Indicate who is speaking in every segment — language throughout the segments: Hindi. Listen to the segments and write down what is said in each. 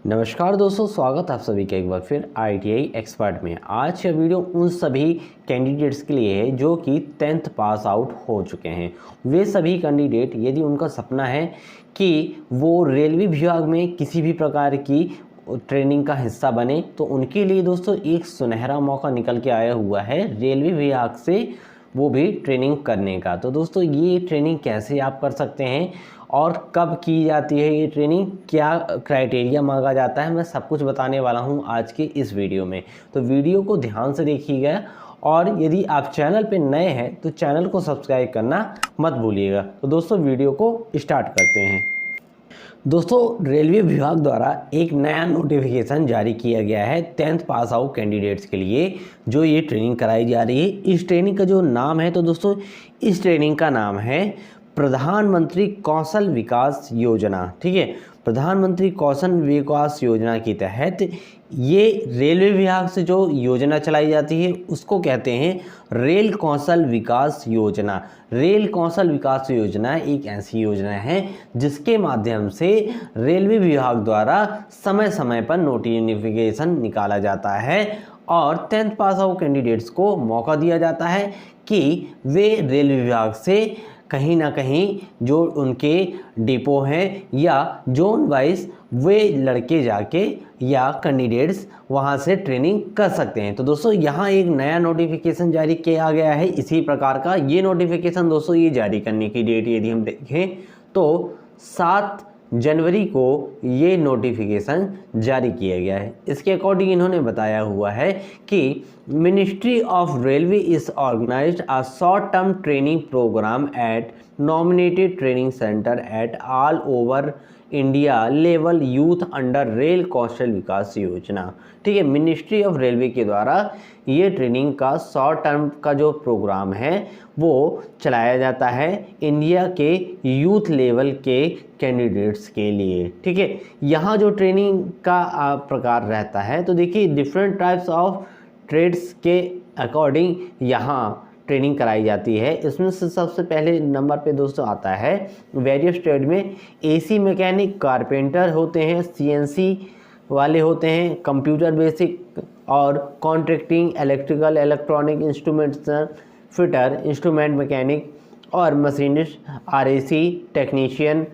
Speaker 1: नमस्कार दोस्तों, स्वागत है आप सभी का एक बार फिर ITI एक्सपर्ट में। आज का वीडियो उन सभी कैंडिडेट्स के लिए है जो कि 10th पास आउट हो चुके हैं। वे सभी कैंडिडेट यदि उनका सपना है कि वो रेलवे विभाग में किसी भी प्रकार की ट्रेनिंग का हिस्सा बने, तो उनके लिए दोस्तों एक सुनहरा मौका निकल के आया हुआ है रेलवे विभाग से, वो भी ट्रेनिंग करने का। तो दोस्तों ये ट्रेनिंग कैसे आप कर सकते हैं और कब की जाती है ये ट्रेनिंग, क्या क्राइटेरिया मांगा जाता है, मैं सब कुछ बताने वाला हूं आज के इस वीडियो में। तो वीडियो को ध्यान से देखिएगा और यदि आप चैनल पे नए हैं तो चैनल को सब्सक्राइब करना मत भूलिएगा। तो दोस्तों वीडियो को स्टार्ट करते हैं। दोस्तों रेलवे विभाग द्वारा एक नया नोटिफिकेशन जारी किया गया है 10th पास आउट कैंडिडेट्स के लिए, जो ये ट्रेनिंग कराई जा रही है। इस ट्रेनिंग का जो नाम है, तो दोस्तों इस ट्रेनिंग का नाम है प्रधानमंत्री कौशल विकास योजना। ठीक है, प्रधानमंत्री कौशल विकास योजना के तहत ये रेलवे विभाग से जो योजना चलाई जाती है उसको कहते हैं रेल कौशल विकास योजना। रेल कौशल विकास योजना एक ऐसी योजना है जिसके माध्यम से रेलवे विभाग द्वारा समय समय पर नोटिफिकेशन निकाला जाता है और 10th पास आउट कैंडिडेट्स को मौका दिया जाता है कि वे रेलवे विभाग से कहीं ना कहीं जो उनके डिपो हैं या जोन वाइज वे लड़के जाके या कैंडिडेट्स वहां से ट्रेनिंग कर सकते हैं। तो दोस्तों यहाँ एक नया नोटिफिकेशन जारी किया गया है इसी प्रकार का। ये नोटिफिकेशन दोस्तों ये जारी करने की डेट यदि हम देखें तो 7 जनवरी को ये नोटिफिकेशन जारी किया गया है। इसके अकॉर्डिंग इन्होंने बताया हुआ है कि ministry of railway is organized a short term training program at nominated training center at all over India level youth under rail Kaushal Vikas Yojana. ठीक है, मिनिस्ट्री ऑफ रेलवे के द्वारा ये ट्रेनिंग का शॉर्ट टर्म का जो प्रोग्राम है वो चलाया जाता है इंडिया के यूथ लेवल के कैंडिडेट्स के लिए। ठीक है, यहाँ जो ट्रेनिंग का प्रकार रहता है, तो देखिए डिफरेंट टाइप्स ऑफ ट्रेड्स के अकॉर्डिंग यहाँ ट्रेनिंग कराई जाती है। इसमें से सबसे पहले नंबर पे दोस्तों आता है वेरियस ट्रेड में AC मैकेनिक, कारपेंटर होते हैं, CNC वाले होते हैं, कंप्यूटर बेसिक और contracting, electrical electronic instruments fitter, instrument mechanic और machinist, RAC technician,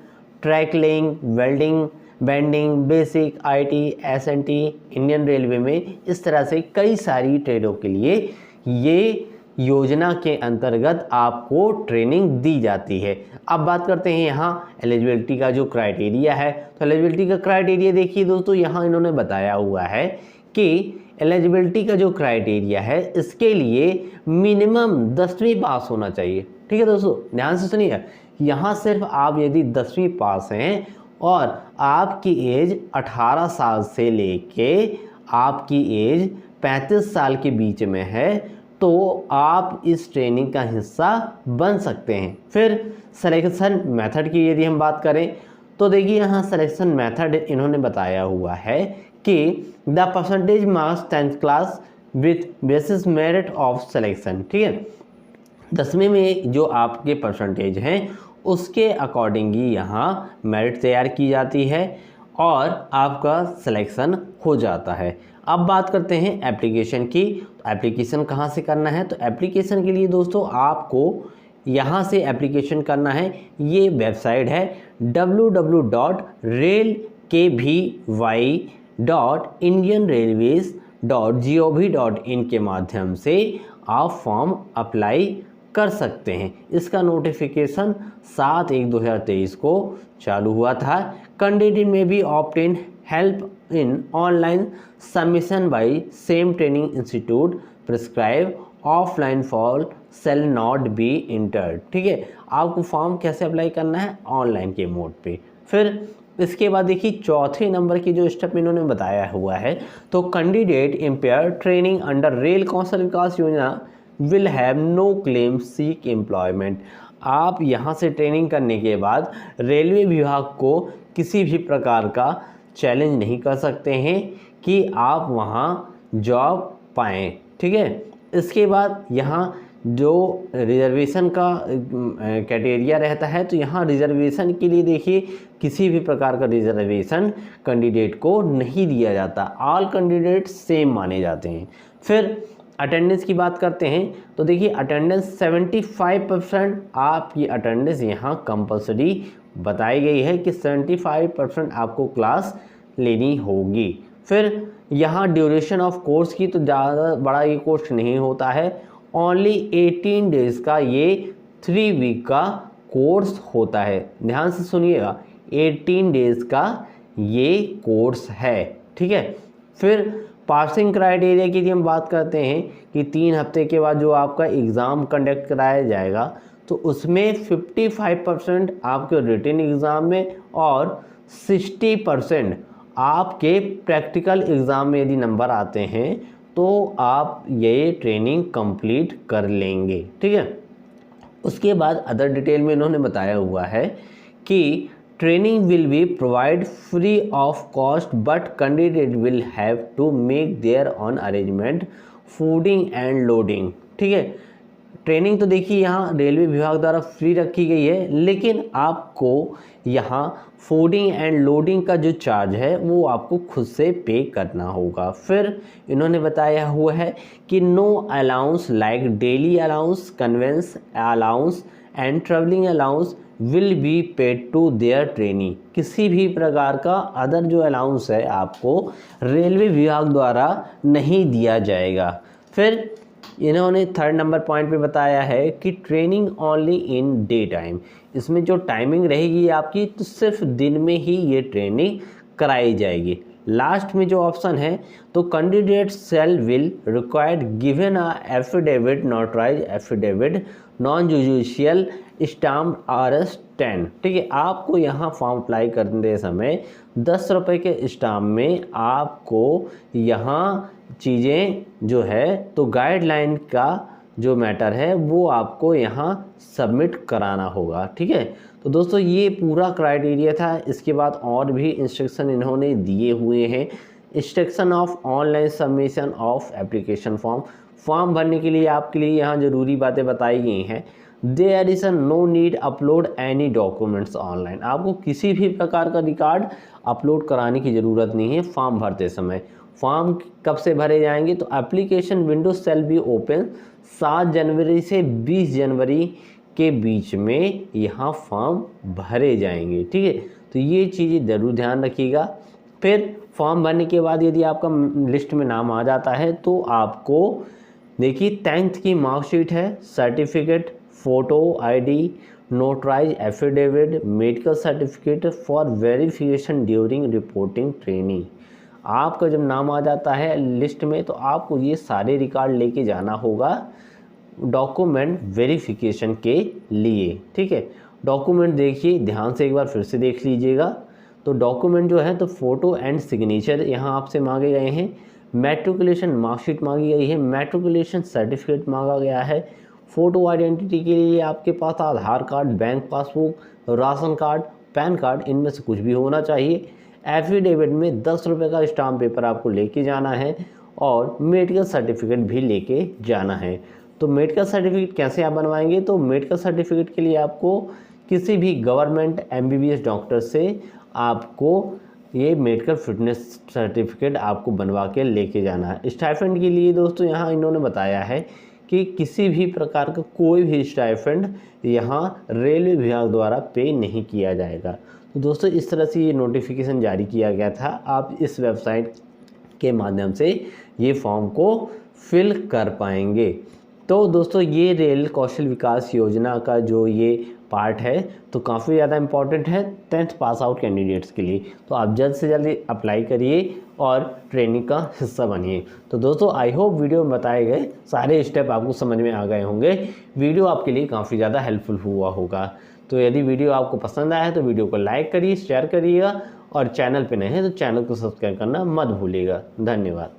Speaker 1: track laying, welding, bending, basic, IT, SNT Indian railway में। इस तरह से कई सारी ट्रेडों के लिए ये योजना के अंतर्गत आपको ट्रेनिंग दी जाती है। अब बात करते हैं यहाँ एलिजिबिलिटी का जो क्राइटेरिया है। तो एलिजिबिलिटी का क्राइटेरिया देखिए दोस्तों, यहाँ इन्होंने बताया हुआ है कि एलिजिबिलिटी का जो क्राइटेरिया है इसके लिए मिनिमम 10वीं पास होना चाहिए। ठीक है दोस्तों, ध्यान से सुनिए, यहाँ सिर्फ आप यदि 10वीं पास हैं और आपकी एज 18 साल से लेके आपकी एज 35 साल के बीच में है तो आप इस ट्रेनिंग का हिस्सा बन सकते हैं। फिर सिलेक्शन मेथड की यदि हम बात करें तो देखिए यहाँ सिलेक्शन मेथड इन्होंने बताया हुआ है कि the percentage marks 10th class with basis merit of selection. ठीक है, 10वीं में जो आपके परसेंटेज हैं उसके अकॉर्डिंग ही यहाँ मेरिट तैयार की जाती है और आपका सिलेक्शन हो जाता है। अब बात करते हैं एप्लीकेशन की। तो एप्लीकेशन कहाँ से करना है, तो एप्लीकेशन के लिए दोस्तों आपको यहाँ से एप्लीकेशन करना है। ये वेबसाइट है www.railkbhy.indianrailways.gov.in के माध्यम से आप फॉर्म अप्लाई कर सकते हैं। इसका नोटिफिकेशन 7/1/2023 को चालू हुआ था। कैंडिडेट में भी obtain help in online submission by same training institute prescribe offline for shall not be entered. ठीक है, आपको फॉर्म कैसे अप्लाई करना है, ऑनलाइन के मोड पे। फिर इसके बाद देखिए चौथे नंबर की जो स्टेप इन्होंने बताया हुआ है, तो candidate impair training under rail Kaushal Vikas Yojana will have no claim seek employment. आप यहाँ से ट्रेनिंग करने के बाद रेलवे विभाग को किसी भी प्रकार का चैलेंज नहीं कर सकते हैं कि आप वहाँ जॉब पाएँ। ठीक है, इसके बाद यहाँ जो रिजर्वेशन का क्राइटेरिया रहता है, तो यहाँ रिजर्वेशन के लिए देखिए किसी भी प्रकार का रिजर्वेशन कैंडिडेट को नहीं दिया जाता, ऑल कैंडिडेट सेम माने जाते हैं। फिर अटेंडेंस की बात करते हैं तो देखिए अटेंडेंस 75% आपकी अटेंडेंस यहाँ कंपलसरी बताई गई है कि 75% आपको क्लास लेनी होगी। फिर यहाँ ड्यूरेशन ऑफ कोर्स की तो ज़्यादा बड़ा ये कोर्स नहीं होता है, ओनली 18 डेज़ का ये 3 वीक का कोर्स होता है। ध्यान से सुनिएगा, 18 डेज़ का ये कोर्स है, ठीक है। फिर पासिंग क्राइटेरिया की यदि हम बात करते हैं कि 3 हफ्ते के बाद जो आपका एग्ज़ाम कंडक्ट कराया जाएगा तो उसमें 55% आपके रिटन एग्ज़ाम में और 60% आपके प्रैक्टिकल एग्ज़ाम में यदि नंबर आते हैं तो आप ये ट्रेनिंग कंप्लीट कर लेंगे, ठीक है। उसके बाद अदर डिटेल में इन्होंने बताया हुआ है कि training will be provide free of cost but candidate will have to make their own arrangement fooding and lodging, ठीक है। ट्रेनिंग तो देखिए यहाँ रेलवे विभाग द्वारा फ्री रखी गई है, लेकिन आपको यहाँ फूडिंग एंड लोडिंग का जो चार्ज है वो आपको खुद से पे करना होगा। फिर इन्होंने बताया हुआ है कि no allowance like daily allowance, conveyance allowance and travelling allowance will be paid to their trainee. किसी भी प्रकार का अदर जो अलाउंस है आपको रेलवे विभाग द्वारा नहीं दिया जाएगा। फिर इन्होंने 3rd नंबर पॉइंट पे बताया है कि training only in day time. इसमें जो टाइमिंग रहेगी आपकी तो सिर्फ दिन में ही ये ट्रेनिंग कराई जाएगी। लास्ट में जो ऑप्शन है तो candidate shall will required given a affidavit notarise affidavit non judicial stamp RS10, ठीक है। आपको यहाँ फॉर्म अप्लाई करते समय 10 रुपये के स्टाम्प में आपको यहाँ चीज़ें जो है तो गाइडलाइन का जो मैटर है वो आपको यहाँ सबमिट कराना होगा, ठीक है। तो दोस्तों ये पूरा क्राइटेरिया था। इसके बाद और भी इंस्ट्रक्शन इन्होंने दिए हुए हैं। Instruction of online submission of application form भरने के लिए आपके लिए यहाँ ज़रूरी बातें बताई गई हैं। There is no need upload any documents online. आपको किसी भी प्रकार का रिकॉर्ड अपलोड कराने की ज़रूरत नहीं है फॉर्म भरते समय। फॉर्म कब से भरे जाएंगे तो application window shall be open 7 जनवरी से 20 जनवरी के बीच में यहाँ फॉर्म भरे जाएंगे, ठीक है। तो ये चीज़ें ज़रूर ध्यान रखिएगा। फिर फॉर्म भरने के बाद यदि आपका लिस्ट में नाम आ जाता है तो आपको देखिए 10th की मार्कशीट है, certificate, photo ID, notarise affidavit, medical certificate for verification during reporting training. आपका जब नाम आ जाता है लिस्ट में तो आपको ये सारे रिकॉर्ड लेके जाना होगा डॉक्यूमेंट वेरिफिकेशन के लिए, ठीक है। डॉक्यूमेंट देखिए ध्यान से एक बार फिर से देख लीजिएगा। तो डॉक्यूमेंट जो है तो फ़ोटो एंड सिग्नेचर यहाँ आपसे मांगे गए हैं, मैट्रिकुलेशन मार्कशीट मांगी गई है, मैट्रिकुलेशन सर्टिफिकेट मांगा गया है, फ़ोटो आइडेंटिटी के लिए आपके पास Aadhaar card, bank passbook, ration card, pan card इनमें से कुछ भी होना चाहिए। एफिडेविट में 10 रुपये का स्टाम्प पेपर आपको लेके जाना है और मेडिकल सर्टिफिकेट भी लेके जाना है। तो मेडिकल सर्टिफिकेट कैसे आप बनवाएंगे तो मेडिकल सर्टिफिकेट के लिए आपको किसी भी गवर्नमेंट MBBS डॉक्टर से आपको ये मेडिकल फिटनेस सर्टिफिकेट आपको बनवा के लेके जाना है। स्टाइपेंड के लिए दोस्तों यहाँ इन्होंने बताया है कि किसी भी प्रकार का कोई भी स्टाइपेंड यहाँ रेलवे विभाग द्वारा पे नहीं किया जाएगा। तो दोस्तों इस तरह से ये नोटिफिकेशन जारी किया गया था। आप इस वेबसाइट के माध्यम से ये फॉर्म को फिल कर पाएंगे। तो दोस्तों ये रेल कौशल विकास योजना का जो ये पार्ट है तो काफ़ी ज़्यादा इम्पॉर्टेंट है 10th पास आउट कैंडिडेट्स के लिए। तो आप जल्द से जल्द अप्लाई करिए और ट्रेनिंग का हिस्सा बनिए। तो दोस्तों आई होप वीडियो में बताए गए सारे स्टेप आपको समझ में आ गए होंगे। वीडियो आपके लिए काफ़ी ज़्यादा हेल्पफुल हुआ होगा। तो यदि वीडियो आपको पसंद आया है तो वीडियो को लाइक करिए, शेयर करिएगा और चैनल पे नए हैं तो चैनल को सब्सक्राइब करना मत भूलिएगा। धन्यवाद।